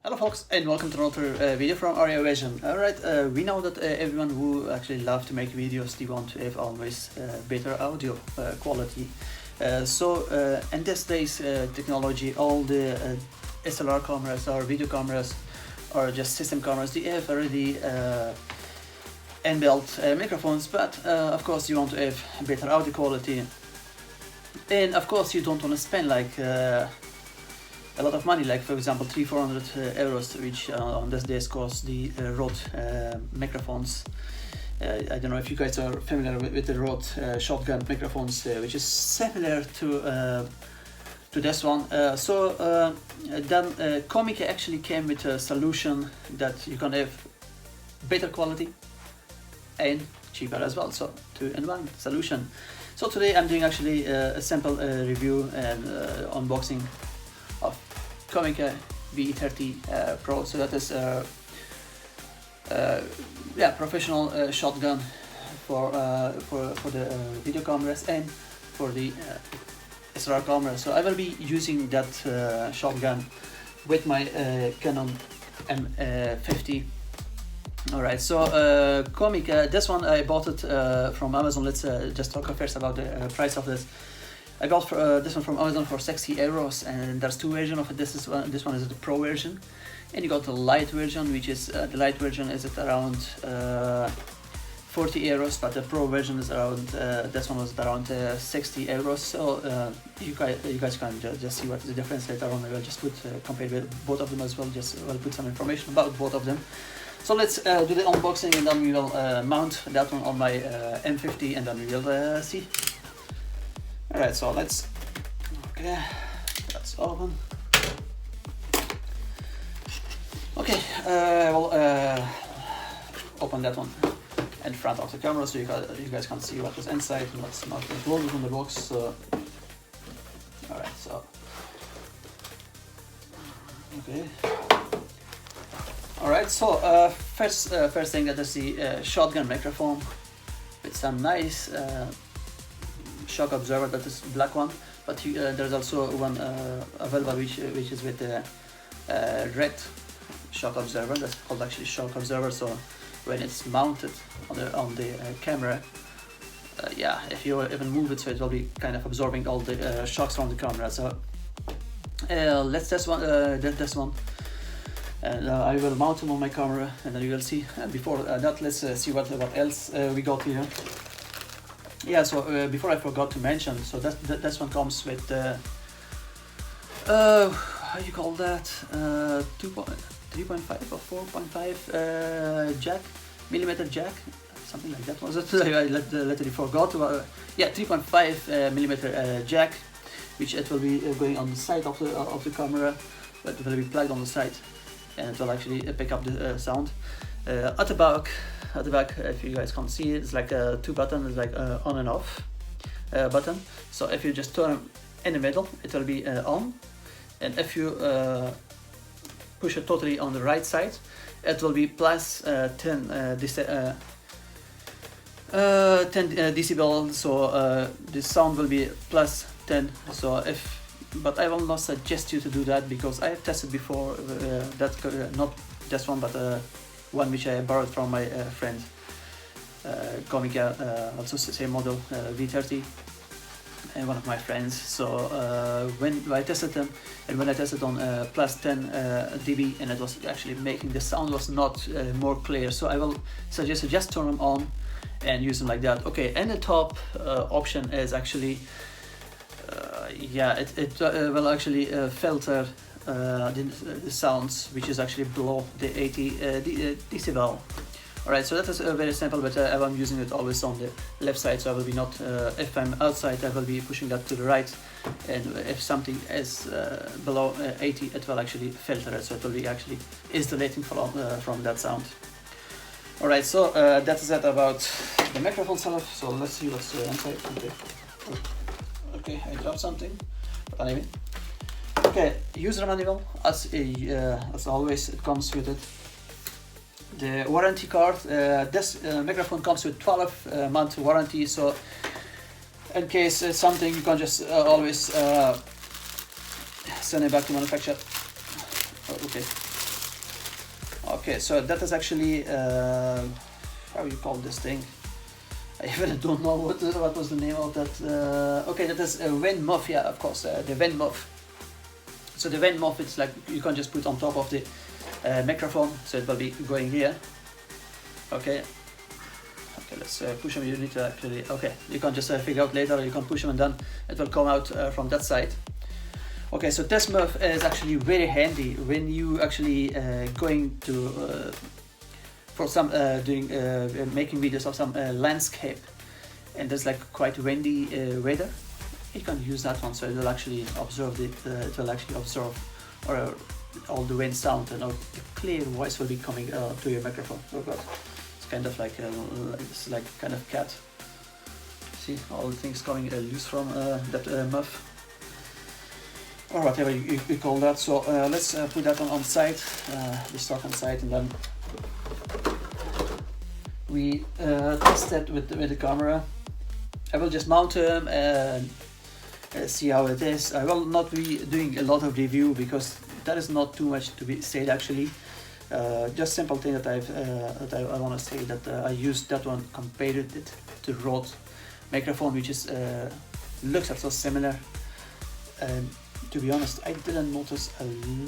Hello folks, and welcome to another video from AriaVision. Alright, we know that everyone who actually love to make videos, they want to have always better audio quality. In this days technology, all the SLR cameras or video cameras or just system cameras, they have already inbuilt microphones, but of course you want to have better audio quality. And of course you don't want to spend like a lot of money, like for example 300-400 euros, which on these days cost the Rode microphones. I don't know if you guys are familiar with the Rode shotgun microphones, which is similar to this one. Then COMICA actually came with a solution that you can have better quality and cheaper as well, so 2-in-1 solution. So today I'm doing actually a simple review and unboxing of COMICA V30 PRO. So that is professional shotgun for the video cameras and for the SLR camera. So I will be using that shotgun with my Canon M50. Alright, so COMICA, this one I bought it from Amazon. Let's just talk first about the price of this. I got this one from Amazon for 60 euros, and there's two versions of it. This one is the Pro version, and you got the light version, which is the light version is at around 40 euros, but the Pro version is around this one was around 60 euros. So you guys can just see what is the difference later on. I will just compare with both of them as well. I'll put some information about both of them. So let's do the unboxing, and then we will mount that one on my M50, and then we will see. Alright, so that's open. Okay, I will open that one in front of the camera so you guys can see what is inside and what's not included in the box. So, alright, so okay. Alright, so first thing that is the shotgun microphone with some nice shock absorber. That is black one, but there's also one available which is with the red shock absorber. That's called actually shock absorber. So when it's mounted on the camera, if you even move it, so it will be kind of absorbing all the shocks from the camera. So let's test this one. And I will mount it on my camera, and then you will see. And before that, let's see what else we got here. Yeah, so before I forgot to mention, so this one comes with how you call that, 3.5 or 4.5 jack, millimeter jack, something like that was it. I literally forgot. 3.5 millimeter jack, which it will be going on the side of the camera, but it will be plugged on the side, and it will actually pick up the sound. At the back, if you guys can't see it, it's like two buttons, it's like on and off button. So if you just turn in the middle, it will be on, and if you push it totally on the right side, it will be plus 10 decibel. So the sound will be plus 10. So but I will not suggest you to do that, because I have tested before not this one, but one which I borrowed from my friend, COMICA, also same model, V30, and one of my friends. So when I tested them, and when I tested on plus 10 dB, and it was actually making the sound was not more clear. So I will suggest you just turn them on and use them like that. Okay, and the top option is actually it will actually filter the sounds which is actually below the 80 decibel. Alright, so that is very simple, but I'm using it always on the left side, so I will be not, if I'm outside, I will be pushing that to the right, and if something is below 80, it will actually filter it, so it will be actually isolating from that sound. Alright, so that is it about the microphone itself. So let's see what's inside. Okay, I dropped something, but anyway. Okay, user manual, as always, it comes with it. The warranty card. This microphone comes with 12-month warranty, so in case something, you can just always send it back to manufacturer. Okay, Okay, so that is actually how you call this thing. I even don't know what was the name of that. Okay, that is a Wind-Muff, yeah, of course, the Wind-Muff. So the Wind-Muff, it's like you can just put on top of the microphone, so it will be going here. Okay. Okay, let's push them. You need to actually. Okay, you can just figure out later. You can push them and then it will come out from that side. Okay, so this muff is actually very handy when you actually going to for some doing making videos of some landscape, and there's like quite windy weather. You can use that one, so it will actually absorb it will actually absorb all the wind sound, and the clear voice will be coming to your microphone. Oh god, it's kind of like it's like kind of cat. See all the things coming loose from that muff, or whatever you call that. So let's put that on side, the stock on side, and then we test it with the camera. I will just mount them and see how it is. I will not be doing a lot of review because that is not too much to be said actually. Just simple thing that I want to say that I used that one, compared it to Rode microphone, which is looks so similar. To be honest, I didn't notice a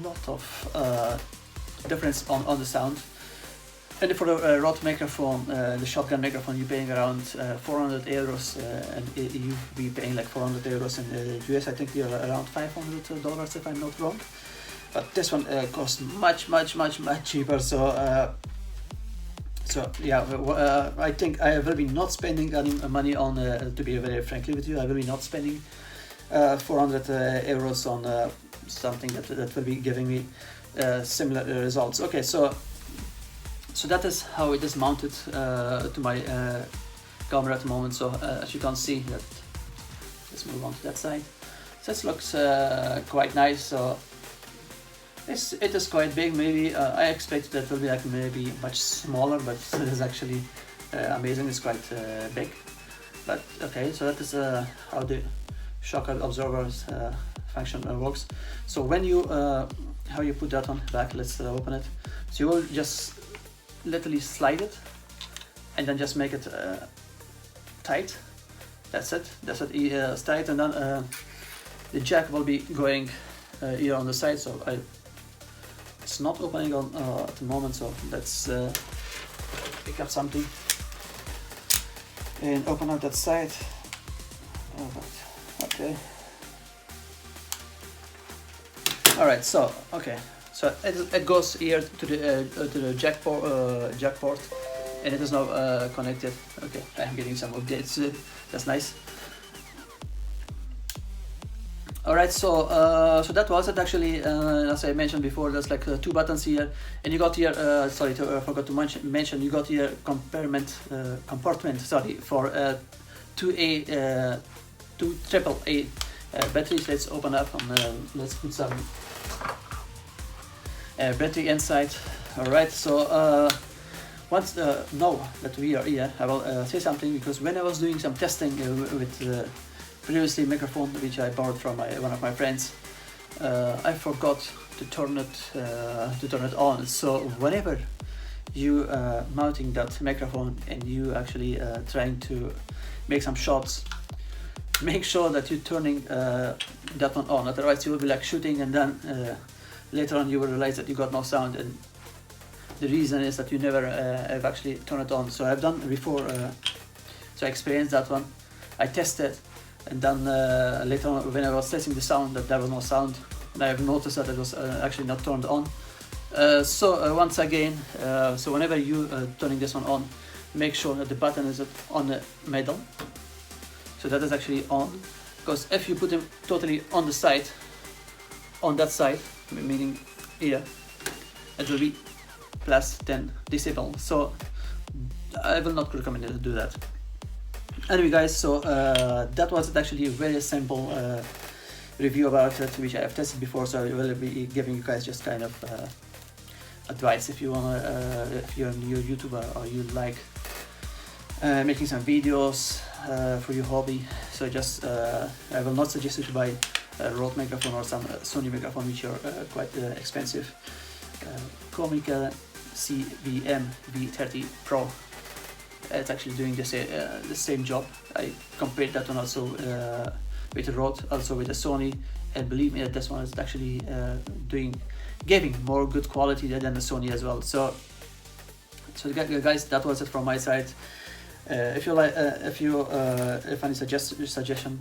lot of difference on the sound. And for the Rode microphone, the shotgun microphone, you're paying around 400 euros, and you'll be paying like 400 euros in the US. I think you're around $500 if I'm not wrong. But this one costs much cheaper. So yeah, I think I will be not spending any money on. To be very frankly with you, I will be not spending 400 euros on something that will be giving me similar results. Okay, so that is how it is mounted to my camera at the moment. So as you can see, that let's move on to that side. So this looks quite nice. So it is quite big. Maybe I expected that it will be like maybe much smaller, but it is actually amazing. It's quite big. But okay, so that is how the shock absorbers function works. So when you how you put that on back, let's open it. So you will just literally slide it and then just make it tight. That's it. It's tight, and then the jack will be going here on the side. So it's not opening on at the moment. So let's pick up something and open up that side. Okay. All right. So okay. So it goes here to the jack port, and it is now connected. Okay, I'm getting some updates. That's nice. All right, so that was it actually. As I mentioned before, there's like two buttons here, and you got here. Sorry, I forgot to mention. You got here compartment. Sorry, for two AAA batteries. Let's open up and let's put some battery inside. Alright, so once now that we are here, I will say something, because when I was doing some testing with previously microphone which I borrowed from one of my friends, I forgot to turn it on. So whenever you mounting that microphone and you actually trying to make some shots, make sure that you're turning that one on, otherwise you will be like shooting, and then later on you will realize that you got no sound, and the reason is that you never have actually turned it on. So I've done before, so I experienced that one. I tested, and then later on when I was testing the sound, that there was no sound, and I have noticed that it was actually not turned on. So once again, so whenever you turning this one on, make sure that the button is on the middle, so that is actually on, because if you put them totally on the side, on that side, meaning here, it will be plus 10 decibel. So I will not recommend you to do that. Anyway guys, so that was actually a very simple review about it, which I have tested before. So I will be giving you guys just kind of advice if you wanna, if you're a new YouTuber or you like making some videos for your hobby. So just I will not suggest you to buy a Rode microphone or some Sony microphone, which are quite expensive. COMICA COMICA V30 PRO. It's actually doing the same job. I compared that one also with the Rode, also with the Sony, and believe me, this one is actually giving more good quality than the Sony as well. So guys, that was it from my side. If you like, if any suggestion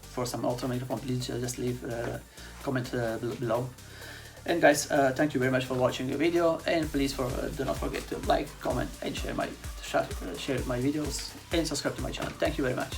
for some ultra microphone, please just leave a comment below. And guys, thank you very much for watching the video, and please do not forget to like, comment, and share my videos, and subscribe to my channel. Thank you very much.